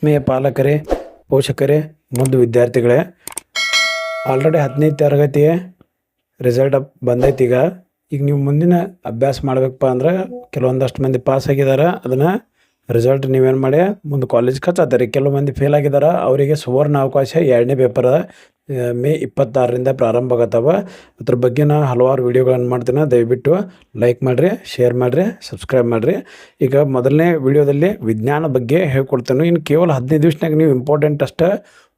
ಆತ್ಮೀಯ ಪಾಲಕರೇ, ಪೋಷಕರೇ ಮತ್ತು ವಿದ್ಯಾರ್ಥಿಗಳೇ, ಆಲ್ರೆಡಿ 10ನೇ ತರಗತಿಯ ರಿಸಲ್ಟ್ ಬಂದೈತಿ. ಈಗ ನೀವು ಮುಂದಿನ ಅಭ್ಯಾಸ ಮಾಡಬೇಕಪ್ಪ ಅಂದ್ರೆ ಕೆಲವೊಂದಷ್ಟು ಮಂದಿ ಪಾಸ್ ಆಗಿದ್ದಾರೆ. ಅದನ್ನು ರಿಸಲ್ಟ್ ನೀವೇನು ಮಾಡಿ ಮುಂದೆ ಕಾಲೇಜ್ ಕಚ್ಚಾತಾರೆ. ಕೆಲವು ಮಂದಿ ಫೇಲ್ ಆಗಿದ್ದಾರೆ. ಅವರಿಗೆ ಸುವರ್ಣ ಅವಕಾಶ 2ನೇ ಪೇಪರ್ ಮೇ 26ರಿಂದ ಪ್ರಾರಂಭ ಆಗತ್ತವ. ಅದ್ರ ಬಗ್ಗೆ ನಾನು ಹಲವಾರು ವೀಡಿಯೋಗಳನ್ನು ಮಾಡ್ತೀನಿ. ದಯವಿಟ್ಟು ಲೈಕ್ ಮಾಡಿರಿ, ಶೇರ್ ಮಾಡಿರಿ, ಸಬ್ಸ್ಕ್ರೈಬ್ ಮಾಡಿರಿ. ಈಗ ಮೊದಲನೇ ವಿಡಿಯೋದಲ್ಲಿ ವಿಜ್ಞಾನ ಬಗ್ಗೆ ಹೇಳ್ಕೊಡ್ತೇನೆ. ಇನ್ನು ಕೇವಲ 15 ದಿವಸನಾಗ ನೀವು ಇಂಪಾರ್ಟೆಂಟ್ ಅಷ್ಟೇ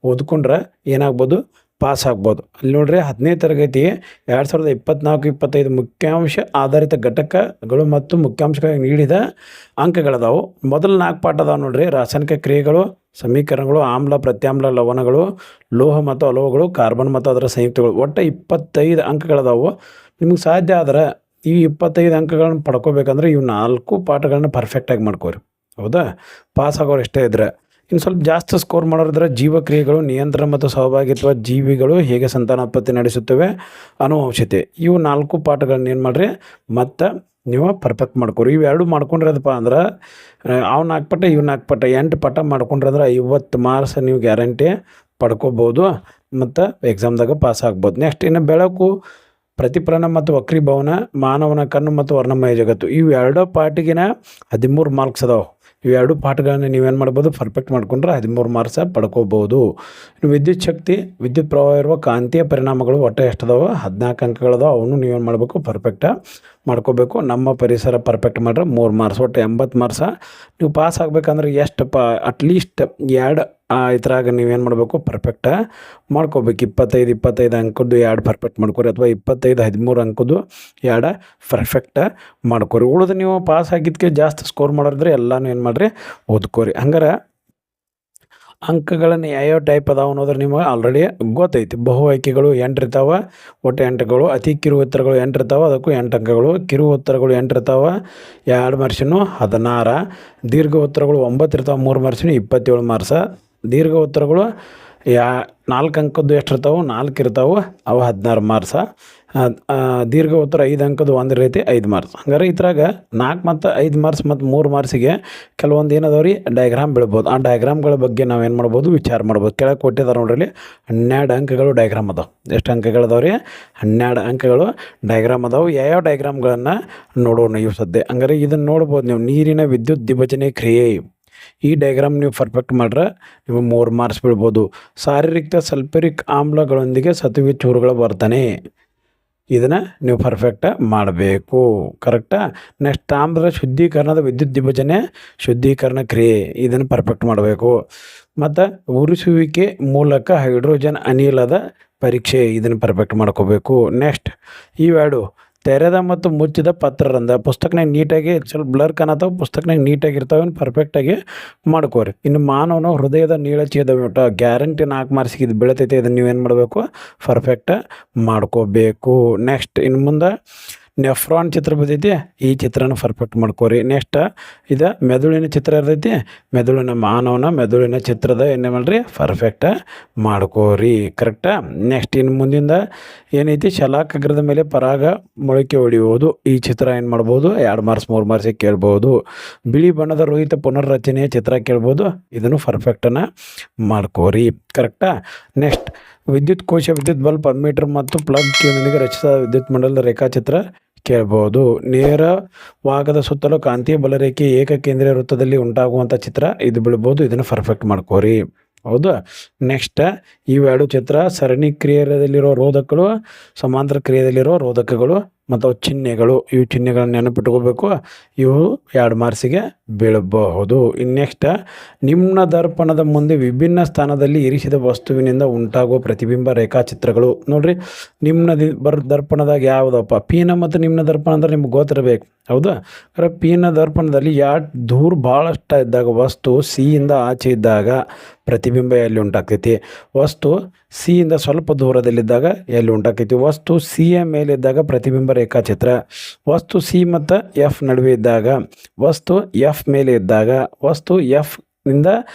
ಓದ್ಕೊಂಡ್ರೆ ಏನಾಗ್ಬೋದು, ಪಾಸ್ ಆಗ್ಬೋದು. ಅಲ್ಲಿ ನೋಡ್ರಿ, 10ನೇ ತರಗತಿ 2024-25 ಮುಖ್ಯಾಂಶ ಆಧಾರಿತ ಘಟಕಗಳು ಮತ್ತು ಮುಖ್ಯಾಂಶಗಳಿಗೆ ನೀಡಿದ ಅಂಕಗಳದಾವು. ಮೊದಲು 4 ಪಾಠ ಅದಾವೆ ನೋಡ್ರಿ. ರಾಸಾಯನಿಕ ಕ್ರಿಯೆಗಳು, ಸಮೀಕರಣಗಳು, ಆಮ್ಲ ಪ್ರತ್ಯಾಮ್ಲ ಲವಣಗಳು, ಲೋಹ ಮತ್ತು ಅಲೋಹಗಳು, ಕಾರ್ಬನ್ ಮತ್ತು ಅದರ ಸಂಯುಕ್ತಗಳು. ಒಟ್ಟು 25 ಅಂಕಗಳದಾವು. ನಿಮಗೆ ಸಾಧ್ಯ ಆದ್ರೆ ಈ 25 ಅಂಕಗಳನ್ನು ಪಡ್ಕೋಬೇಕಂದ್ರೆ ಇವು 4 ಪಾಠಗಳನ್ನ ಪರ್ಫೆಕ್ಟಾಗಿ ಮಾಡ್ಕೋರಿ. ಹೌದಾ? ಪಾಸ್ ಆಗೋರು ಎಷ್ಟೇ ಇದ್ರೆ. ಇನ್ನು ಸ್ವಲ್ಪ ಜಾಸ್ತಿ ಸ್ಕೋರ್ ಮಾಡೋರಿದ್ರೆ ಜೀವಕ್ರಿಯೆಗಳು, ನಿಯಂತ್ರಣ ಮತ್ತು ಸಹಭಾಗಿತ್ವ, ಜೀವಿಗಳು ಹೇಗೆ ಸಂತಾನೋತ್ಪತ್ತಿ ನಡೆಸುತ್ತವೆ, ಆನುವಂಶಿಕತೆ, ಇವು 4 ಪಾಠಗಳನ್ನ ಏನು ಮಾಡಿರಿ ಮತ್ತು ನೀವು ಪರ್ಫೆಕ್ಟ್ ಮಾಡ್ಕೊರಿ. ಇವೆರಡು ಮಾಡ್ಕೊಂಡ್ರದಪ್ಪ ಅಂದ್ರೆ ಅವು 4 ಪಾಠ ಇವು 4 ಪಾಠ 8 ಪಾಠ ಮಾಡ್ಕೊಂಡ್ರೆ 50 ಮಾರ್ಕ್ಸ್ ನೀವು ಗ್ಯಾರಂಟಿ ಪಡ್ಕೋಬೋದು ಮತ್ತು ಎಕ್ಸಾಮ್ದಾಗ ಪಾಸ್ ಆಗ್ಬೋದು. ನೆಕ್ಸ್ಟ್ ಇನ್ನು ಬೆಳಕು, ಪ್ರತಿಫಲನ ಮತ್ತು ವಕ್ರೀಭವನ, ಮಾನವನ ಕಣ್ಣು ಮತ್ತು ವರ್ಣಮಯ ಜಗತ್ತು, ಇವು 2 ಪಾಠಿಗಿನ 13 ಮಾರ್ಕ್ಸ್ ಅದಾವೆ. ಇವೆರಡು ಪಾಠಗಳನ್ನು ನೀವೇನು ಮಾಡ್ಬೋದು, ಪರ್ಫೆಕ್ಟ್ ಮಾಡ್ಕೊಂಡ್ರೆ 13 ಮಾರ್ಕ್ಸ್ ಪಡ್ಕೋಬೋದು. ಇನ್ನು ವಿದ್ಯುತ್ ಶಕ್ತಿ, ವಿದ್ಯುತ್ ಪ್ರವಾಹ ಇರುವ ಕಾಂತೀಯ ಪರಿಣಾಮಗಳು ಒಟ್ಟು ಎಷ್ಟದಾವೆ, 14 ಅಂಕಗಳದಾವೆ. ಅವನು ನೀವೇನು ಮಾಡಬೇಕು, ಪರ್ಫೆಕ್ಟಾಗಿ ಮಾಡ್ಕೋಬೇಕು. ನಮ್ಮ ಪರಿಸರ ಪರ್ಫೆಕ್ಟ್ ಮಾಡ್ರೆ 3 ಮಾರ್ಕ್ಸ್, ಒಟ್ಟು 80 ಮಾರ್ಕ್ಸ. ನೀವು ಪಾಸ್ ಆಗಬೇಕಂದ್ರೆ ಎಷ್ಟು ಅಟ್ಲೀಸ್ಟ್ 2 ಇದ್ರಾಗ ನೀವೇನು ಮಾಡಬೇಕು, ಪರ್ಫೆಕ್ಟ ಮಾಡ್ಕೋಬೇಕು. 25 ಅಂಕದ್ದು 2 ಪರ್ಫೆಕ್ಟ್ ಮಾಡ್ಕೊರಿ, ಅಥವಾ 13 ಅಂಕದ್ದು 2 ಪರ್ಫೆಕ್ಟ ಮಾಡ್ಕೊರಿ. ಉಳಿದು ನೀವು ಪಾಸ್ ಆಗಿದ್ದಕ್ಕೆ ಜಾಸ್ತಿ ಸ್ಕೋರ್ ಮಾಡಿದ್ರೆ ಎಲ್ಲನೂ ಏನು ಮಾಡಿರಿ, ಓದ್ಕೋರಿ. ಹಂಗಾರೆ ಅಂಕಗಳನ್ನು ಯಾವ್ಯಾವ ಟೈಪ್ ಅದಾವೆ ಅನ್ನೋದ್ರೆ ನಿಮಗೆ ಆಲ್ರೆಡಿ ಗೊತ್ತೈತಿ. ಬಹು ಆಯ್ಕೆಗಳು 8 ಇರ್ತಾವೆ, ಒಟ್ಟು 8ಗಳು. ಅತಿ ಕಿರು ಉತ್ತರಗಳು 8 ಇರ್ತಾವೆ, ಅದಕ್ಕೂ 8 ಅಂಕಗಳು. ಕಿರು ಉತ್ತರಗಳು 8 ಇರ್ತಾವೆ, 2 ಮಾರ್ಕ್ಸಿನು 16. ದೀರ್ಘ ಉತ್ತರಗಳು 9 ಇರ್ತಾವೆ, 3 ಮಾರ್ಕ್ಸಿನು 27 ಮಾರ್ಕ್ಸ. ದೀರ್ಘ ಉತ್ತರಗಳು 4 ಅಂಕದ್ದು ಎಷ್ಟು ಇರ್ತಾವೆ, 4 ಇರ್ತಾವೆ, ಅವು 16 ಮಾರ್ಕ್ಸ. ದೀರ್ಘ ಉತ್ತರ 5 ಅಂಕದ್ದು ಒಂದು ರೀತಿ 5 ಮಾರ್ಕ್ಸ್. ಹಂಗಾರೆ ಇದ್ರಾಗ 4 ಮತ್ತು 5 ಮಾರ್ಕ್ಸ್ ಮತ್ತು 3 ಮಾರ್ಕ್ಸಿಗೆ ಕೆಲವೊಂದು ಏನದಾವ ರೀ, ಡಯಾಗ್ರಾಮ್ ಬೀಳ್ಬೋದು. ಆ ಡಯಾಗ್ರಾಮ್ಗಳ ಬಗ್ಗೆ ನಾವೇನು ಮಾಡ್ಬೋದು, ವಿಚಾರ ಮಾಡ್ಬೋದು. ಕೆಳಗೆ ಕೊಟ್ಟಿದ್ದಾರೆ ನೋಡ್ರಿ, 12 ಅಂಕಗಳು ಡಯಾಗ್ರಾಮ್ ಅದಾವೆ. ಎಷ್ಟು ಅಂಕಗಳದಾವೆ ರೀ, 12 ಅಂಕಗಳು ಡಯಾಗ್ರಾಮ್ ಅದಾವೆ. ಯಾವ್ಯಾವ ಡಯಾಗ್ರಾಮ್ಗಳನ್ನು ನೋಡೋಣ ಇವು ಸದ್ಯ. ಹಂಗಾರೆ ಇದನ್ನು ನೋಡ್ಬೋದು ನೀವು. ನೀರಿನ ವಿದ್ಯುತ್ ವಿಭಜನೆ ಕ್ರಿಯೆ, ಈ ಡಯಾಗ್ರಾಮ್ ನೀವು ಪರ್ಫೆಕ್ಟ್ ಮಾಡ್ರೆ ನೀವು 3 ಮಾರ್ಕ್ಸ್ ಬೀಳ್ಬೋದು. ಶಾರೀರಿಕ ಸಲ್ಫ್ಯೂರಿಕ್ ಆಮ್ಲಗಳೊಂದಿಗೆ ಸತುವೆ ಚೂರುಗಳ ವರ್ತನೆ, ಇದನ್ನು ನೀವು ಪರ್ಫೆಕ್ಟ ಮಾಡಬೇಕು. ಕರೆಕ್ಟಾ? ನೆಕ್ಸ್ಟ್ ತಾಮ್ರದ ಶುದ್ಧೀಕರಣದ ವಿದ್ಯುತ್ ವಿಭಜನೆ ಶುದ್ಧೀಕರಣ ಕ್ರಿಯೆ, ಇದನ್ನು ಪರ್ಫೆಕ್ಟ್ ಮಾಡಬೇಕು. ಮತ್ತು ಉರಿಸುವಿಕೆ ಮೂಲಕ ಹೈಡ್ರೋಜನ್ ಅನಿಲದ ಪರೀಕ್ಷೆ, ಇದನ್ನು ಪರ್ಫೆಕ್ಟ್ ಮಾಡ್ಕೋಬೇಕು. ನೆಕ್ಸ್ಟ್ ಇವೆರಡು ತೆರೆದ ಮತ್ತು ಮುಚ್ಚಿದ ಪತ್ರರಂಧ್ರ, ಪುಸ್ತಕನಾಗ ನೀಟಾಗಿ ಸ್ವಲ್ಪ ಬ್ಲರ್ ಕಾಣತ್ತಾವೆ, ಪುಸ್ತಕನಾಗ ನೀಟಾಗಿರ್ತಾವೆ, ಪರ್ಫೆಕ್ಟಾಗಿ ಮಾಡ್ಕೋರಿ. ಇನ್ನು ಮಾನವನ ಹೃದಯದ ನೀಳಛೇದ ಊಟ, ಗ್ಯಾರಂಟಿ 4 ಮಾರ್ಕ್ಸಿಗೆ ಇದು ಬೀಳ್ತೈತೆ. ಇದನ್ನು ನೀವೇನು ಮಾಡಬೇಕು, ಪರ್ಫೆಕ್ಟ ಮಾಡ್ಕೋಬೇಕು. ನೆಕ್ಸ್ಟ್ ಇನ್ನು ಮುಂದೆ ನೆಫ್ರಾನ್ ಚಿತ್ರ ಬರ್ತೈತಿ, ಈ ಚಿತ್ರನ ಪರ್ಫೆಕ್ಟ್ ಮಾಡ್ಕೋರಿ. ನೆಕ್ಸ್ಟ್ ಇದು ಮೆದುಳಿನ ಚಿತ್ರ ಇರ್ತೈತಿ, ಮಾನವನ ಮೆದುಳಿನ ಚಿತ್ರದ ಏನೇ ಮಾಡ್ರಿ, ಪರ್ಫೆಕ್ಟ ಮಾಡ್ಕೋರಿ. ಕರೆಕ್ಟಾ? ನೆಕ್ಸ್ಟ್ ಇನ್ನು ಮುಂದಿಂದ ಏನೈತಿ, ಶಲಾಕಾಗ್ರದ ಮೇಲೆ ಪರಾಗ ಮೊಳಕೆ ಹೊಡೆಯುವುದು, ಈ ಚಿತ್ರ ಏನು ಮಾಡ್ಬೋದು, 2 ಮಾರ್ಕ್ಸ್ 3 ಮಾರ್ಕ್ಸಿಗೆ ಕೇಳ್ಬೋದು. ಬಿಳಿ ಬಣ್ಣದ ರೋಹಿತ ಪುನರ್ರಚನೆಯ ಚಿತ್ರ ಕೇಳ್ಬೋದು, ಇದನ್ನು ಪರ್ಫೆಕ್ಟನ್ನು ಮಾಡ್ಕೋರಿ. ಕರೆಕ್ಟಾ? ನೆಕ್ಸ್ಟ್ ವಿದ್ಯುತ್ ಕೋಶ, ವಿದ್ಯುತ್ ಬಲ್ಬ್, ಅಮ್ಮೀಟರ್ ಮತ್ತು ಪ್ಲಗ್ ಕೇಂದ್ರದೊಂದಿಗೆ ರಚಿಸಿದ ವಿದ್ಯುತ್ ಮಂಡಲದ ರೇಖಾಚಿತ್ರ ಕೇಳ್ಬೋದು. ನೇರವಾಗದ ಸುತ್ತಲೂ ಕಾಂತೀಯ ಬಲರೇಖೆ ಏಕಕೇಂದ್ರೀಯ ವೃತ್ತದಲ್ಲಿ ಉಂಟಾಗುವಂಥ ಚಿತ್ರ, ಇದು ಬೀಳ್ಬೋದು, ಇದನ್ನು ಪರ್ಫೆಕ್ಟ್ ಮಾಡ್ಕೋರಿ. ಹೌದಾ? ನೆಕ್ಸ್ಟ್ ಇವೆರಡು ಚಿತ್ರ ಸರಣಿ ಕ್ರಿಯೆಯಲ್ಲಿರೋ ರೋಧಕಗಳು, ಸಮಾಂತರ ಕ್ರಿಯೆಯಲ್ಲಿರೋ ರೋಧಕಗಳು ಮತ್ತು ಚಿಹ್ನೆಗಳು, ಇವು ಚಿಹ್ನೆಗಳನ್ನು ನೆನಪಿಟ್ಕೋಬೇಕು. ಇವು 2 ಮಾರ್ಕ್ಸಿಗೆ ಬೀಳಬಹುದು. ಇನ್ನು ನೆಕ್ಸ್ಟ್ ನಿಮ್ನ ದರ್ಪಣದ ಮುಂದೆ ವಿಭಿನ್ನ ಸ್ಥಾನದಲ್ಲಿ ಇರಿಸಿದ ವಸ್ತುವಿನಿಂದ ಉಂಟಾಗುವ ಪ್ರತಿಬಿಂಬ ರೇಖಾಚಿತ್ರಗಳು. ನೋಡ್ರಿ, ನಿಮ್ನ ದರ್ಪಣದಾಗ ಯಾವುದಪ್ಪ, ಪೀನ ಮತ್ತು ನಿಮ್ನ ದರ್ಪಣ ಅಂದ್ರೆ ನಿಮ್ಗೆ ಗೊತ್ತಿರಬೇಕು. ಹೌದಾ? ಪೀನ ದರ್ಪಣದಲ್ಲಿ ದೂರ ಭಾಳಷ್ಟ ಇದ್ದಾಗ, ವಸ್ತು ಸಿಯಿಂದ ಆಚೆ ಇದ್ದಾಗ ಪ್ರತಿಬಿಂಬ ಎಲ್ಲಿ ಉಂಟಾಗ್ತೈತಿ, ವಸ್ತು ಸಿಯಿಂದ ಸ್ವಲ್ಪ ದೂರದಲ್ಲಿದ್ದಾಗ ಎಲ್ಲಿ ಉಂಟಾಗ್ತೈತಿ, ವಸ್ತು ಸಿಯ ಮೇಲಿದ್ದಾಗ ಪ್ರತಿಬಿಂಬ ರೇಖಾಚಿತ್ರ, ವಸ್ತು ಸಿ ಮತ್ತು ಎಫ್ ನಡುವೆ ಇದ್ದಾಗ, ವಸ್ತು ಎಫ್ ಮೇಲೆ ಇದ್ದಾಗ, ವಸ್ತು ಎಫ್ ನಿಂದ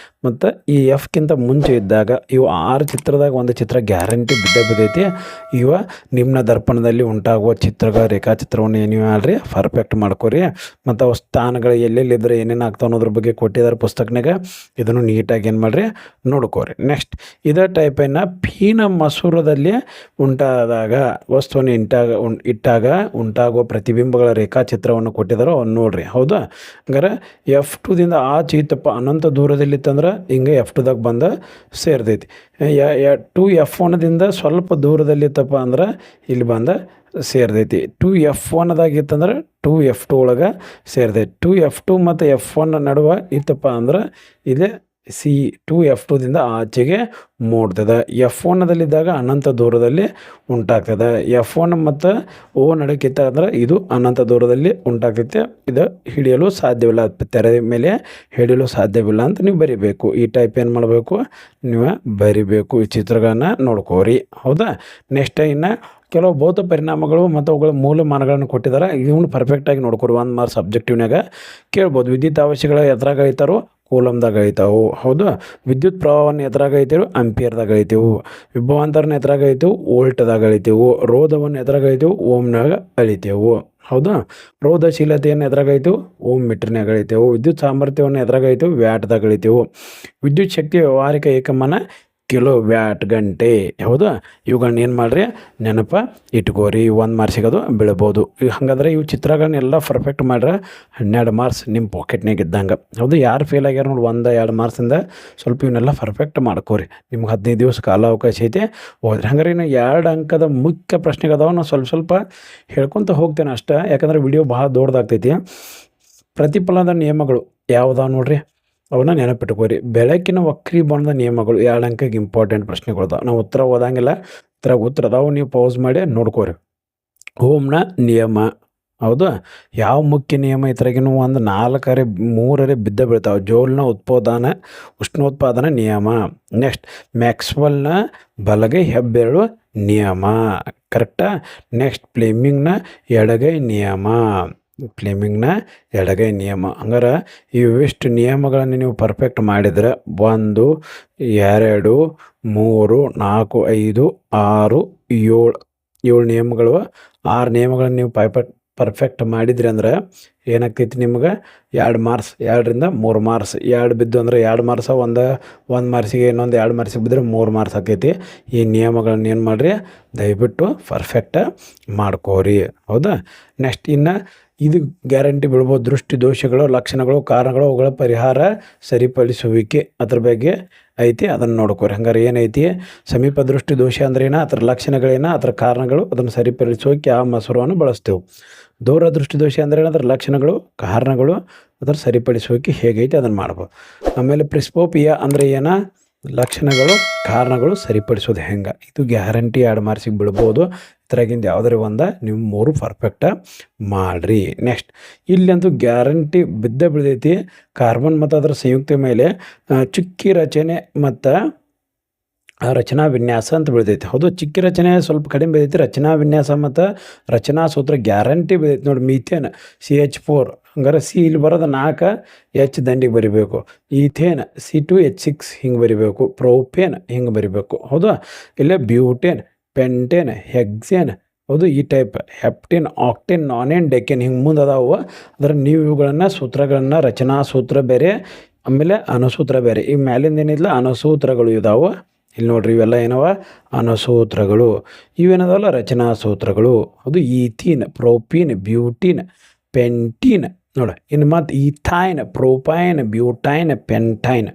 ಮತ್ತು ಈ ಎಫ್ಗಿಂತ ಮುಂಚೆ ಇದ್ದಾಗ ಇವು 6 ಚಿತ್ರದಾಗ ಒಂದು ಚಿತ್ರ ಗ್ಯಾರಂಟಿ ಬಿದ್ದೈತಿ. ಇವ ನಿಮ್ನ ದರ್ಪಣದಲ್ಲಿ ಉಂಟಾಗುವ ರೇಖಾಚಿತ್ರವನ್ನು ನೀವು ಹೇಳ್ರಿ ಪರ್ಫೆಕ್ಟ್ ಮಾಡ್ಕೊರಿ. ಮತ್ತು ಅವು ಸ್ಥಾನಗಳು ಎಲ್ಲೆಲ್ಲಿದ್ದರೆ ಏನೇನು ಆಗ್ತಾವೆ ಅನ್ನೋದ್ರ ಬಗ್ಗೆ ಕೊಟ್ಟಿದ್ದಾರೆ ಪುಸ್ತಕನಾಗ. ಇದನ್ನು ನೀಟಾಗಿ ಏನು ಮಾಡಿರಿ ನೋಡ್ಕೋರಿ. ನೆಕ್ಸ್ಟ್ ಇದೇ ಟೈಪನ್ನು ಪೀನ ಮಸೂರದಲ್ಲಿ ಉಂಟಾದಾಗ ವಸ್ತುವನ್ನು ಇಟ್ಟಾಗ ಉಂಟಾಗುವ ಪ್ರತಿಬಿಂಬಗಳ ರೇಖಾಚಿತ್ರವನ್ನು ಕೊಟ್ಟಿದ್ದಾರೆ ಅವ್ನು ನೋಡ್ರಿ. ಹೌದಾ? ಹಂಗಾರೆ F2 ದಿಂದ ಆಚೆ ಇತ್ತಪ್ಪ ಅನಂತ ದೂರದಲ್ಲಿತ್ತಂದ್ರೆ ಹಿಂಗೆ F2ದಾಗ ಬಂದು ಸೇರ್ತೈತಿ. 2F1 ದಿಂದ ಸ್ವಲ್ಪ ದೂರದಲ್ಲಿತ್ತಪ್ಪ ಅಂದ್ರೆ ಇಲ್ಲಿ ಬಂದು ಸೇರ್ತೈತಿ. 2F1 ಇತ್ತಂದ್ರೆ 2F2 ಒಳಗೆ ಸೇರ್ತೈತಿ. 2F2 ಮತ್ತು F1 ನಡುವೆ ಇತ್ತಪ್ಪ ಅಂದ್ರೆ ಇದೇ2F2 ದಿಂದ ಆಚೆಗೆ ಮೂಡ್ತದೆ. F1 ಅನಂತ ದೂರದಲ್ಲಿ ಉಂಟಾಗ್ತದೆ. F1 ಮತ್ತು O ನಡಕ್ಕಿತ್ತ ಅಂದ್ರೆ ಇದು ಅನಂತ ದೂರದಲ್ಲಿ ಉಂಟಾಗ್ತೈತೆ. ಇದು ಹಿಡಿಯಲು ಸಾಧ್ಯವಿಲ್ಲ, ತೆರೆ ಮೇಲೆ ಹಿಡಿಯಲು ಸಾಧ್ಯವಿಲ್ಲ ಅಂತ ನೀವು ಬರಿಬೇಕು. ಈ ಟೈಪ್ ಏನು ಮಾಡಬೇಕು ನೀವು ಬರಿಬೇಕು. ಈ ಚಿತ್ರಗಳನ್ನು ನೋಡ್ಕೋರಿ. ಹೌದಾ? ನೆಕ್ಸ್ಟ್ ಇನ್ನು ಕೆಲವು ಭೌತ ಪರಿಣಾಮಗಳು ಮತ್ತು ಅವುಗಳ ಮೂಲಮಾನಗಳನ್ನು ಕೊಟ್ಟಿದ್ದಾರೆ. ಇವನು ಪರ್ಫೆಕ್ಟಾಗಿ ನೋಡ್ಕೊರಿ. 1 ಮಾರ್ಕ್ಸ್ ಸಬ್ಜೆಕ್ಟಿವ್ನಾಗ ಕೇಳ್ಬೋದು. ವಿದ್ಯುತ್ ಅವಶ್ಯಗಳ ಎದ್ರಾಗ ಐತಾರೋ ಕೂಲಮ್ದಾಗ ಐತಾವು. ಹೌದು? ವಿದ್ಯುತ್ ಪ್ರವಾಹವನ್ನು ಎದ್ರಾಗ ಐತೇವು ಆಂಪಿಯರ್ದಾಗ ಐತೇವು. ವಿಭವಾಂತರನ ಎದ್ರಾಗ ಐತೇವು ವೋಲ್ಟ್ದಾಗ ಅಳಿತೇವು. ರೋಧವನ್ನು ಎದ್ರಾಗ ಐತೇವು ಓಮ್ನಾಗ ಅಳಿತೇವು. ಹೌದಾ? ರೋಧಶೀಲತೆಯನ್ನು ಎದ್ರಾಗ ಐತೇವು ಓಮ್ ಮೀಟರ್ನಾಗ ಅಳಿತೇವು. ವಿದ್ಯುತ್ ಸಾಮರ್ಥ್ಯವನ್ನು ಎದ್ರಾಗ ಐತೇವು ವ್ಯಾಟ್ದಾಗ ಅಳಿತೇವು. ವಿದ್ಯುತ್ ಶಕ್ತಿಯ ವ್ಯಾವಹಾರಿಕ ಏಕಮಾನ ಕಿಲೋ ವ್ಯಾಟ್ ಗಂಟೆ. ಹೌದಾ? ಇವುಗಳನ್ನ ಏನು ಮಾಡಿರಿ ನೆನಪ ಇಟ್ಕೋರಿ. 1 ಮಾರ್ಕ್ಸಿಗೆ ಅದು ಬೀಳ್ಬೋದು. ಹಾಗಾದ್ರೆ ಇವು ಚಿತ್ರಗಳನ್ನೆಲ್ಲ ಪರ್ಫೆಕ್ಟ್ ಮಾಡ್ರೆ 12 ಮಾರ್ಕ್ಸ್ ನಿಮ್ಮ ಪಾಕೆಟ್ನಾಗ ಇದ್ದಂಗೆ. ಹೌದು? ಯಾರು ಫೇಲ್ ಆಗ್ಯಾರ ನೋಡಿ 1-2 ಮಾರ್ಕ್ಸಿಂದ ಸ್ವಲ್ಪ ಇವನ್ನೆಲ್ಲ ಪರ್ಫೆಕ್ಟ್ ಮಾಡ್ಕೋರಿ. ನಿಮ್ಗೆ 15 ದಿವಸ ಕಾಲಾವಕಾಶ ಐತೆ ಹೋದ್ರಿ. ಹಂಗಾರೆ ಇನ್ನು 2 ಅಂಕದ ಮುಖ್ಯ ಪ್ರಶ್ನೆಗಳದಾವ. ನಾನು ಸ್ವಲ್ಪ ಹೇಳ್ಕೊತ ಹೋಗ್ತೇನೆ ಅಷ್ಟೇ, ಯಾಕಂದ್ರೆ ವಿಡಿಯೋ ಭಾಳ ದೊಡ್ಡದಾಗ್ತೈತಿ. ಪ್ರತಿಫಲನದ ನಿಯಮಗಳು ಯಾವುದಾವ ನೋಡ್ರಿ, ಅವನ್ನ ನೆನಪಿಟ್ಕೋರಿ. ಬೆಳಕಿನ ವಕ್ರೀಭವನದ ನಿಯಮಗಳು 2 ಅಂಕಕ್ಕೆ ಇಂಪಾರ್ಟೆಂಟ್ ಪ್ರಶ್ನೆಗಳದಾವ. ನಾವು ಉತ್ತರ ಓದಂಗಿಲ್ಲ, ಉತ್ತರ ಅದಾವು, ನೀವು ಪೌಸ್ ಮಾಡಿ ನೋಡ್ಕೋರಿ. ಓಮ್ನ ನಿಯಮ. ಹೌದು? ಯಾವ ಮುಖ್ಯ ನಿಯಮ ಇದ್ರಾಗಿನೂ ಒಂದು 4-3 ಬಿದ್ದ ಬೀಳ್ತಾವೆ. ಜೋಲ್ನ ಉಷ್ಣೋತ್ಪಾದನಾ ನಿಯಮ. ನೆಕ್ಸ್ಟ್ ಮ್ಯಾಕ್ಸ್ವೆಲ್ನ ಬಲಗೈ ಹೆಬ್ಬೆರಳು ನಿಯಮ. ಕರೆಕ್ಟಾ? ನೆಕ್ಸ್ಟ್ ಫ್ಲೆಮಿಂಗ್ನ ಎಡಗೈ ನಿಯಮ. ಹಂಗಾರೆ ಇವಿಷ್ಟು ನಿಯಮಗಳನ್ನು ನೀವು ಪರ್ಫೆಕ್ಟ್ ಮಾಡಿದ್ರೆ 1 2 3 4 5 6 7 ನಿಯಮಗಳು 6 ನಿಯಮಗಳನ್ನು ನೀವು ಪರ್ಫೆಕ್ಟ್ ಮಾಡಿದ್ರಿ ಅಂದ್ರೆ ಏನಾಗ್ತೈತಿ ನಿಮ್ಗೆ 2 ಮಾರ್ಕ್ಸ್, 2ರಿಂದ 3 ಮಾರ್ಕ್ಸ್. 2 ಬಿದ್ದು ಅಂದರೆ 2 ಮಾರ್ಕ್ಸ. 1 ಮಾರ್ಕ್ಸಿಗೆ ಇನ್ನೊಂದು 2 ಮಾರ್ಕ್ಸಿಗೆ ಬಿದ್ದರೆ 3 ಮಾರ್ಕ್ಸ್ ಆಕೈತಿ. ಈ ನಿಯಮಗಳನ್ನ ಏನು ಮಾಡಿರಿ ದಯವಿಟ್ಟು ಪರ್ಫೆಕ್ಟ್ ಮಾಡ್ಕೋರಿ. ಹೌದಾ? ನೆಕ್ಸ್ಟ್ ಇನ್ನು ಇದು ಗ್ಯಾರಂಟಿ ಬೀಳ್ಬೋದು. ದೃಷ್ಟಿ ದೋಷಗಳು, ಲಕ್ಷಣಗಳು, ಕಾರಣಗಳು, ಅವುಗಳ ಪರಿಹಾರ, ಸರಿಪಡಿಸುವಿಕೆ ಅದ್ರ ಬಗ್ಗೆ ಐತಿ, ಅದನ್ನು ನೋಡ್ಕೋರಿ. ಹಂಗಾರೆ ಏನೈತಿ ಸಮೀಪ ದೃಷ್ಟಿ ದೋಷ ಅಂದ್ರೆ ಏನ, ಅದರ ಲಕ್ಷಣಗಳೇನ, ಅದರ ಕಾರಣಗಳು, ಅದನ್ನು ಸರಿಪಡಿಸೋಕೆ ಯಾವ ಮಸೂರವನ್ನು ಬಳಸ್ತೇವೆ. ದೂರ ದೃಷ್ಟಿ ದೋಷ ಅಂದ್ರೆ ಅದರ ಲಕ್ಷಣಗಳು, ಕಾರಣಗಳು, ಅದರ ಸರಿಪಡಿಸೋಕೆ ಹೇಗೈತಿ ಅದನ್ನು ಮಾಡ್ಬೋದು. ಆಮೇಲೆ ಪ್ರಿಸ್ಪೋಪಿಯಾ ಅಂದರೆ ಏನ, ಲಕ್ಷಣಗಳು, ಕಾರಣಗಳು, ಸರಿಪಡಿಸೋದು ಹೆಂಗೆ. ಇದು ಗ್ಯಾರಂಟಿ 2 ಮಾರ್ಕ್ಸಿಗೆ ಬೀಳ್ಬೋದು. ಇದ್ರಾಗಿಂದ ಯಾವುದೇ ನೀವು 3 ಪರ್ಫೆಕ್ಟ ಮಾಡಿರಿ. ನೆಕ್ಸ್ಟ್ ಇಲ್ಲಂತೂ ಗ್ಯಾರಂಟಿ ಬಿದ್ದೈತಿ. ಕಾರ್ಬನ್ ಮತ್ತು ಅದರ ಸಂಯುಕ್ತ ಮೇಲೆ ಚುಕ್ಕಿ ರಚನೆ ಮತ್ತು ರಚನಾ ವಿನ್ಯಾಸ ಅಂತ ಬೀಳ್ತೈತಿ. ಹೌದು? ಚಿಕ್ಕಿ ರಚನೆ ಸ್ವಲ್ಪ ಕಡಿಮೆ ಬಿದ್ದೈತಿ. ರಚನಾ ವಿನ್ಯಾಸ ಮತ್ತು ರಚನಾ ಸೂತ್ರ ಗ್ಯಾರಂಟಿ ಬಿದ್ದೈತಿ ನೋಡಿ. Methane CH4. ಹಂಗಾರೆ ಸಿ ಇಲ್ಲಿ ಬರೋದು 4 H ದಂಡಿಗೆ ಬರಿಬೇಕು. ಈಥೇನ್ C2H6 ಹಿಂಗೆ ಬರಿಬೇಕು. ಪ್ರೋಪೇನ್ ಹಿಂಗೆ ಬರಿಬೇಕು. ಹೌದಾ? ಇಲ್ಲೇ ಬ್ಯೂಟೇನ್, ಪೆಂಟೇನ್, ಹೆಕ್ಸೇನ್. ಹೌದು? ಈ ಟೈಪ್ ಹೆಪ್ಟೇನ್, ಆಕ್ಟೇನ್, ನಾನೇನ್, ಡೆಕೆನ್ ಹಿಂಗೆ ಮುಂದೆ ಅದಾವು. ಅದರ ನೀವು ಇವುಗಳನ್ನು ಸೂತ್ರಗಳನ್ನು ರಚನಾ ಸೂತ್ರ ಬೇರೆ, ಆಮೇಲೆ ಅನುಸೂತ್ರ ಬೇರೆ. ಈ ಮ್ಯಾಲಿಂದ ಏನಿಲ್ಲ ಅನುಸೂತ್ರಗಳು ಇದಾವೆ. ಇಲ್ಲಿ ನೋಡ್ರಿ ಇವೆಲ್ಲ ಏನವ ಅನುಸೂತ್ರಗಳು. ಇವೇನದವಲ್ಲ ರಚನಾ ಸೂತ್ರಗಳು. ಅದು ಈಥೀನ್, ಪ್ರೋಪೀನ್, ಬ್ಯೂಟೀನ್, ಪೆಂಟೀನ್. ನೋಡಿ ಇನ್ನು ಮತ್ತು ಈಥೈನ್, ಪ್ರೋಪೈನ್, ಬ್ಯೂಟೈನ್, ಪೆಂಟೈನ್.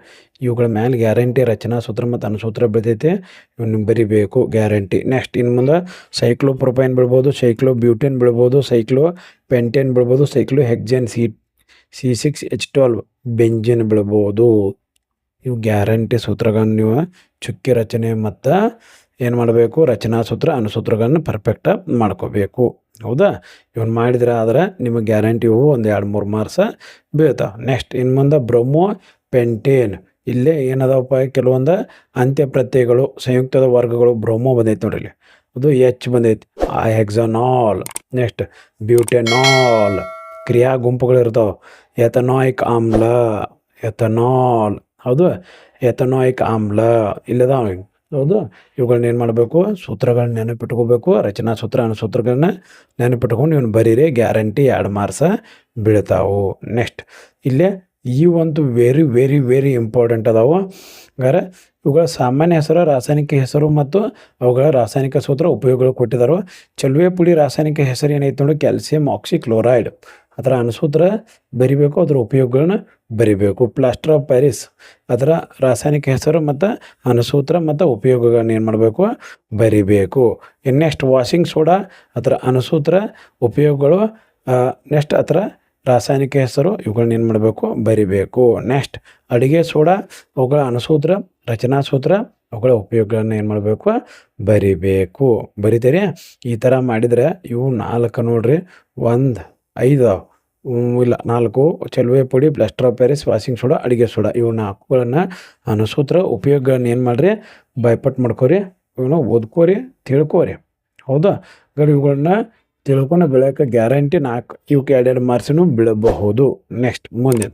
ಇವುಗಳ ಮೇಲೆ ಗ್ಯಾರಂಟಿ ರಚನಾ ಸೂತ್ರ ಮತ್ತು ಅನುಸೂತ್ರ ಬೀಳ್ತೈತೆ. ಇವನ್ನ ಬರಿಬೇಕು ಗ್ಯಾರಂಟಿ. ನೆಕ್ಸ್ಟ್ ಇನ್ನು ಮುಂದೆ ಸೈಕ್ಲೋ ಪ್ರೊಪೈನ್ ಬಿಡ್ಬೋದು, ಸೈಕ್ಲೋ ಬ್ಯೂಟೇನ್ ಬಿಡ್ಬೋದು, ಸೈಕ್ಲೋ ಪೆಂಟೇನ್ ಬಿಡ್ಬೋದು, ಸೈಕ್ಲೋ ಹೆಕ್ಸೇನ್, C6H12 ಬೆಂಜಿನ್ ಬಿಡ್ಬೋದು. ಇವು ಗ್ಯಾರಂಟಿ ಸೂತ್ರಗಳನ್ನು ನೀವು ಚುಕ್ಕಿ ರಚನೆ ಮತ್ತು ಏನು ಮಾಡಬೇಕು, ರಚನಾ ಸೂತ್ರ ಅನುಸೂತ್ರಗಳನ್ನು ಪರ್ಫೆಕ್ಟ್ ಮಾಡ್ಕೋಬೇಕು. ಹೌದಾ? ಇವನು ಮಾಡಿದ್ರೆ ಆದ್ರೆ ನಿಮಗೆ ಗ್ಯಾರಂಟಿ ಇವು 1-2-3 ಮಾರ್ಕ್ಸ ಬೀಳ್ತಾವೆ. ನೆಕ್ಸ್ಟ್ ಇನ್ನು ಮುಂದೆ ಬ್ರೊಮೋ ಪೆಂಟೇನ್. ಇಲ್ಲೇ ಏನದವಪ್ಪ ಕೆಲವೊಂದು ಅಂತ್ಯ ಪ್ರತ್ಯಯಗಳು, ಸಂಯುಕ್ತದ ವರ್ಗಗಳು. ಬ್ರೊಮೋ ಬಂದೈತೆ ನೋಡ್ರಿ, ಅದು H ಬಂದೈತಿ. ಹೆಕ್ಸಾನಾಲ್. Next butanol. ಕ್ರಿಯಾ ಗುಂಪುಗಳು ಇರ್ತಾವೆ. ಎಥನಾಯಿಕ್ ಆಮ್ಲ, ಎಥನಾಲ್. ಹೌದು. ಎಥನಾಯಿಕ್ ಆಮ್ಲ ಇಲ್ಲದ ಹೌದು. ಇವುಗಳನ್ನ ಏನು ಮಾಡಬೇಕು, ಸೂತ್ರಗಳನ್ನ ನೆನಪಿಟ್ಕೋಬೇಕು, ರಚನಾ ಸೂತ್ರ ಅನುಸೂತ್ರಗಳನ್ನ ನೆನಪಿಟ್ಕೊಂಡು ಇವನು ಬರೀರಿ, ಗ್ಯಾರಂಟಿ 2 ಮಾರ್ಕ್ಸ ಬೀಳ್ತಾವು. ನೆಕ್ಸ್ಟ್ ಇಲ್ಲೇ ಒಂದು ವೆರಿ ವೆರಿ ವೆರಿ ಇಂಪಾರ್ಟೆಂಟ್ ಅದಾವು. ಹಂಗಾರೆ ಇವುಗಳ ಸಾಮಾನ್ಯ ಹೆಸರು, ರಾಸಾಯನಿಕ ಹೆಸರು ಮತ್ತು ಅವುಗಳ ರಾಸಾಯನಿಕ ಸೂತ್ರ ಉಪಯೋಗಗಳು ಕೊಟ್ಟಿದ್ದಾರೆ. ಚಲುವೆ ಪುಡಿ ರಾಸಾಯನಿಕ ಹೆಸರು ಏನೈತೆ ನೋಡಿ, ಕ್ಯಾಲ್ಸಿಯಂ ಆಕ್ಸಿಕ್ಲೋರೈಡ್. ಅದರ ಅನುಸೂತ್ರ ಬರಿಬೇಕು, ಅದರ ಉಪಯೋಗಗಳನ್ನ ಬರಿಬೇಕು. ಪ್ಲಾಸ್ಟರ್ ಆಫ್ ಪ್ಯಾರಿಸ್ ಅದರ ರಾಸಾಯನಿಕ ಹೆಸರು ಮತ್ತು ಅನುಸೂತ್ರ ಮತ್ತು ಉಪಯೋಗಗಳನ್ನ ಏನು ಮಾಡಬೇಕು, ಬರಿಬೇಕು. ನೆಕ್ಸ್ಟ್ ವಾಷಿಂಗ್ ಸೋಡಾ ಅದರ ಅನುಸೂತ್ರ ಉಪಯೋಗಗಳು, ನೆಕ್ಸ್ಟ್ ಅದರ ರಾಸಾಯನಿಕ ಹೆಸರು ಇವುಗಳನ್ನ ಏನು ಮಾಡಬೇಕು, ಬರಿಬೇಕು. ನೆಕ್ಸ್ಟ್ ಅಡುಗೆ ಸೋಡಾ ಅವುಗಳ ಅನುಸೂತ್ರ, ರಚನಾ ಸೂತ್ರ, ಅವುಗಳ ಉಪಯೋಗಗಳನ್ನ ಏನು ಮಾಡಬೇಕು, ಬರಿಬೇಕು. ಬರಿತೀರಿ. ಈ ಥರ ಮಾಡಿದರೆ ಇವು 4 ನೋಡ್ರಿ, 1 5 ಇಲ್ಲ 4 ಚಲುವೆ ಪುಡಿ, plaster of Paris, washing soda, ಅಡುಗೆ ಸೋಡಾ, ಇವು 4ಗಳನ್ನು ಅನುಸೂತ್ರ ಉಪಯೋಗಗಳನ್ನ ಏನು ಮಾಡಿರಿ, ಬಾಯ್ಪಟ್ಟು ಮಾಡ್ಕೋರಿ, ಇವನ್ನ ಓದ್ಕೋರಿ, ತಿಳ್ಕೋರಿ. ಹೌದಾ. ಇವುಗಳನ್ನ ತಿಳ್ಕೊಂಡು ಬೆಳೆಯೋಕೆ ಗ್ಯಾರಂಟಿ 4 ಇವಕ್ಕೆ 2 ಮಾರ್ಕ್ಸನ್ನು ಬೀಳಬಹುದು. ನೆಕ್ಸ್ಟ್ ಮುಂದೆ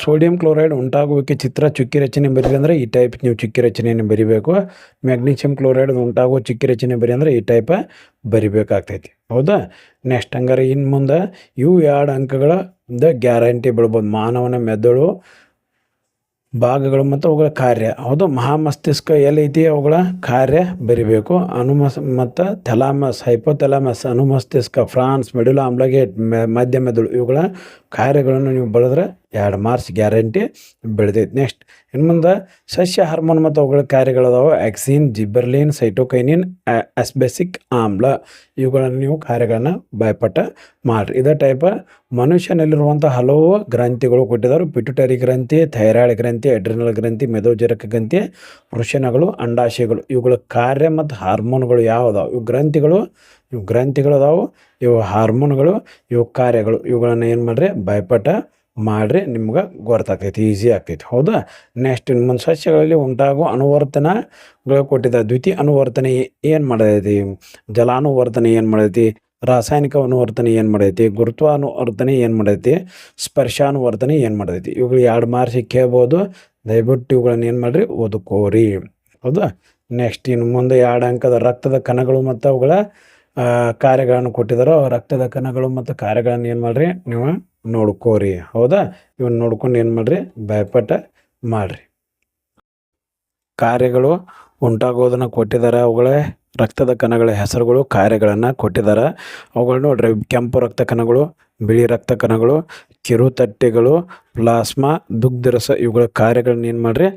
ಸೋಡಿಯಂ ಕ್ಲೋರೈಡ್ ಉಂಟಾಗುವಿಕೆ ಚಿತ್ರ ಚುಕ್ಕಿ ರಚನೆ ಬರೀರಿ ಅಂದರೆ ಈ ಟೈಪ್ ನೀವು ಚುಕ್ಕಿ ರಚನೆಯನ್ನು ಬರಿಬೇಕು. ಮ್ಯಾಗ್ನೀಷಿಯಂ ಕ್ಲೋರೈಡ್ ಉಂಟಾಗುವ ಚುಕ್ಕಿ ರಚನೆ ಬರಿ ಅಂದರೆ ಈ ಟೈಪ ಬರಿಬೇಕಾಗ್ತೈತಿ. ಹೌದಾ. ನೆಕ್ಸ್ಟ್ ಹಂಗಾರೆ ಇನ್ನು ಮುಂದೆ ಇವು 2 ಅಂಕಗಳ ಗ್ಯಾರಂಟಿ ಬೀಳ್ಬೋದು. ಮಾನವನ ಮೆದುಳು ಭಾಗಗಳು ಮತ್ತು ಅವುಗಳ ಕಾರ್ಯ. ಹೌದು. ಮಹಾಮಸ್ತಿಷ್ಕ ಎಲ್ಲೈತಿ ಅವುಗಳ ಕಾರ್ಯ ಬರಿಬೇಕು. ಮತ್ತು ಥೆಲಾಮಸ್, ಹೈಪೋಥೆಲಾಮಸ್, ಅನುಮಸ್ತಿಷ್ಕ, ಫ್ರಾನ್ಸ್, ಮೆಡುಲಾ ಆಮ್ಲಗೇಟ್, ಮಧ್ಯ ಮೆದುಳು, ಇವುಗಳ ಕಾರ್ಯಗಳನ್ನು ನೀವು ಬರೆದ್ರೆ 2 ಮಾರ್ಕ್ಸ್ ಗ್ಯಾರಂಟಿ ಬೆಳೆದೈತಿ. ನೆಕ್ಸ್ಟ್ ಇನ್ನು ಮುಂದೆ ಸಸ್ಯ ಹಾರ್ಮೋನ್ ಮತ್ತು ಅವುಗಳ ಕಾರ್ಯಗಳದಾವೆ. ಆಕ್ಸಿನ್, ಜಿಬ್ಬರ್ಲಿನ್, ಸೈಟೋಕೈನಿನ್, ಅಸ್ಬೆಸಿಕ್ ಆಮ್ಲ, ಇವುಗಳನ್ನು ನೀವು ಕಾರ್ಯಗಳನ್ನು ಬಾಯ್ಪಾಠ ಮಾಡಿರಿ. ಇದೇ ಟೈಪ ಮನುಷ್ಯನಲ್ಲಿರುವಂಥ ಹಲವು ಗ್ರಂಥಿಗಳು ಕೊಟ್ಟಿದ್ದಾರೆ. ಪಿಟ್ಯುಟರಿ ಗ್ರಂಥಿ, ಥೈರಾಯ್ಡ್ ಗ್ರಂಥಿ, ಅಡ್ರಿನಲ್ ಗ್ರಂಥಿ, ಮೆದೋಜರಕ ಗ್ರಂಥಿ, ವೃಷಣಗಳು, ಅಂಡಾಶಯಗಳು, ಇವುಗಳ ಕಾರ್ಯ ಮತ್ತು ಹಾರ್ಮೋನ್ಗಳು ಯಾವುದಾವು, ಇವು ಗ್ರಂಥಿಗಳು ಅದಾವು, ಇವು ಹಾರ್ಮೋನ್ಗಳು, ಇವು ಕಾರ್ಯಗಳು, ಇವುಗಳನ್ನು ಏನು ಮಾಡಿರಿ, ಬಾಯ್ಪಾಠ ಮಾಡಿರಿ. ನಿಮ್ಗೆ ಗೊತ್ತಾಗ್ತೈತಿ, ಈಸಿ ಆಗ್ತೈತಿ. ಹೌದಾ. ನೆಕ್ಸ್ಟ್ ಇನ್ನು ಮುಂದೆ ಸಸ್ಯಗಳಲ್ಲಿ ಉಂಟಾಗುವ ಅನುವರ್ತನಗಳು ಕೊಟ್ಟಿದ್ದಾರೆ. ದ್ವಿತೀಯ ಅನುವರ್ತನೆ ಏನು ಮಾಡೈತಿ, ಜಲಾನುವರ್ತನೆ ಏನು ಮಾಡೈತಿ, ರಾಸಾಯನಿಕ ಅನುವರ್ತನೆ ಏನು ಮಾಡೈತಿ, ಗುರುತ್ವಾನುವರ್ತನೆ ಏನು ಮಾಡೈತಿ, ಸ್ಪರ್ಶಾನುವರ್ತನೆ ಏನು ಮಾಡೈತಿ. ಇವುಗಳು 2 ಮಾರ್ಕ್ಸಿಗೆ ಕೇಳ್ಬೋದು. ದಯವಿಟ್ಟು ಇವುಗಳನ್ನ ಏನು ಮಾಡಿರಿ, ಓದ್ಕೋರಿ. ಹೌದಾ. ನೆಕ್ಸ್ಟ್ ಇನ್ನು ಮುಂದೆ 2 ಅಂಕದ ರಕ್ತದ ಕಣಗಳು ಮತ್ತು ಅವುಗಳ ಕಾರ್ಯಗಳನ್ನು ಕೊಟ್ಟಿದ್ದಾರೋ, ರಕ್ತದ ಕಣಗಳು ಮತ್ತು ಕಾರ್ಯಗಳನ್ನು ಏನು ಮಾಡಿರಿ, ನೀವು ನೋಡ್ಕೋರಿ. ಹೌದಾ. ಇವನ್ನ ನೋಡ್ಕೊಂಡು ಏನು ಮಾಡಿರಿ, ಬಾಯ್ಪಾಠ ಮಾಡಿರಿ. ಕಾರ್ಯಗಳು ಉಂಟಾಗೋದನ್ನು ಕೊಟ್ಟಿದ್ದಾರೆ. ಅವುಗಳ ರಕ್ತದ ಕಣಗಳ ಹೆಸರುಗಳು, ಕಾರ್ಯಗಳನ್ನು ಕೊಟ್ಟಿದ್ದಾರೆ. ಅವುಗಳು ನೋಡ್ರಿ, ಕೆಂಪು ರಕ್ತ ಕಣಗಳು, ಬಿಳಿ ರಕ್ತ ಕಣಗಳು, ಕಿರುತಟ್ಟೆಗಳು, ಪ್ಲಾಸ್ಮಾ, ದುಗ್ಧರಸ, ಇವುಗಳ ಕಾರ್ಯಗಳನ್ನ ಏನು ಮಾಡಿರಿ,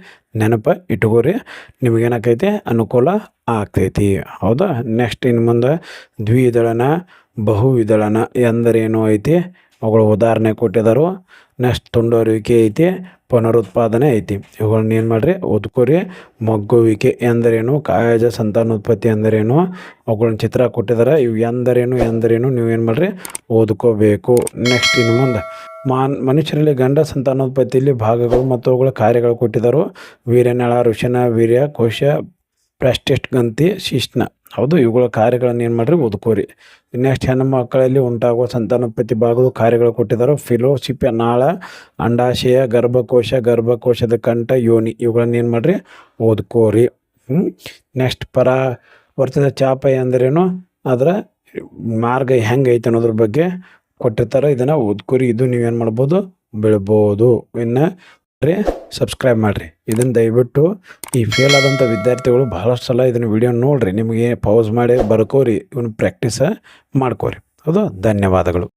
ನೆನಪು ಇಟ್ಕೋರಿ. ನಿಮಗೇನಾಕೈತಿ, ಅನುಕೂಲ ಆಗ್ತೈತಿ. ಹೌದಾ. ನೆಕ್ಸ್ಟ್ ಇನ್ನು ಮುಂದೆ ದ್ವಿದಳನ, ಬಹುವಿದಳನ ಎಂದರೇನು ಐತಿ, ಅವುಗಳ ಉದಾಹರಣೆ ಕೊಟ್ಟಿದ್ದಾರೆ. ನೆಕ್ಸ್ಟ್ ತುಂಡರುವಿಕೆ ಐತಿ, ಪುನರುತ್ಪಾದನೆ ಐತಿ. ಇವುಗಳನ್ನ ಏನು ಮಾಡಿರಿ, ಓದ್ಕೋರಿ. ಮಗ್ಗುವಿಕೆ ಎಂದರೇನು, ಕಾಯಜ ಸಂತಾನೋತ್ಪತ್ತಿ ಎಂದರೇನು, ಅವುಗಳನ್ನ ಚಿತ್ರ ಕೊಟ್ಟಿದ್ದಾರೆ. ಇವು ಎಂದರೇನು ನೀವು ಏನು ಮಾಡಿರಿ, ಓದ್ಕೋಬೇಕು. ನೆಕ್ಸ್ಟ್ ಇನ್ನು ಮುಂದೆ ಮನುಷ್ಯರಲ್ಲಿ ಗಂಡ ಸಂತಾನೋತ್ಪತ್ತಿಯಲ್ಲಿ ಭಾಗಗಳು ಮತ್ತು ಅವುಗಳ ಕಾರ್ಯಗಳು ಕೊಟ್ಟಿದ್ದಾರೆ. ವೀರ್ಯನಾಳ, ವೃಷಣ, ವೀರ್ಯ ಕೋಶ, ಪ್ರಾಸ್ಟೇಟ್ ಗ್ರಂಥಿ, ಶಿಶ್ನ. ಹೌದು. ಇವುಗಳ ಕಾರ್ಯಗಳನ್ನು ಏನು ಮಾಡಿರಿ, ಓದ್ಕೋರಿ. ನೆಕ್ಸ್ಟ್ ಹೆಣ್ಣು ಮಕ್ಕಳಲ್ಲಿ ಉಂಟಾಗುವ ಸಂತಾನೋತ್ಪತ್ತಿ ಭಾಗಗಳು, ಕಾರ್ಯಗಳು ಕೊಟ್ಟಿದ್ದಾರೆ. ಫಿಲೋಸಿಪ್ಯ ನಾಳ, ಅಂಡಾಶಯ, ಗರ್ಭಕೋಶದ ಕಂಠ, ಯೋನಿ, ಇವುಗಳನ್ನ ಏನು ಮಾಡಿರಿ, ಓದ್ಕೋರಿ. ನೆಕ್ಸ್ಟ್ ಪರಾವರ್ತಿತ ಚಾಪ ಎಂದರೇನು, ಅದರ ಮಾರ್ಗ ಹೆಂಗೆ ಐತೆ ಅನ್ನೋದ್ರ ಬಗ್ಗೆ ಕೊಟ್ಟಿರ್ತಾರೆ. ಇದನ್ನು ಓದ್ಕೋರಿ. ಇದು ನೀವೇನು ಮಾಡ್ಬೋದು, ಬೀಳ್ಬೋದು. ಇನ್ನು ಸಬ್ಸ್ಕ್ರೈಬ್ ಮಾಡಿರಿ. ಇದನ್ನು ದಯವಿಟ್ಟು ಈ ಫೇಲ್ ಆದಂಥ ವಿದ್ಯಾರ್ಥಿಗಳು ಬಹಳಷ್ಟು ಸಲ ಇದನ್ನು ವಿಡಿಯೋ ನೋಡಿರಿ. ನಿಮಗೆ ಪೌಸ್ ಮಾಡಿ ಬರ್ಕೋರಿ, ಇವನು ಪ್ರಾಕ್ಟೀಸ ಮಾಡ್ಕೋರಿ. ಹೌದು. ಧನ್ಯವಾದಗಳು.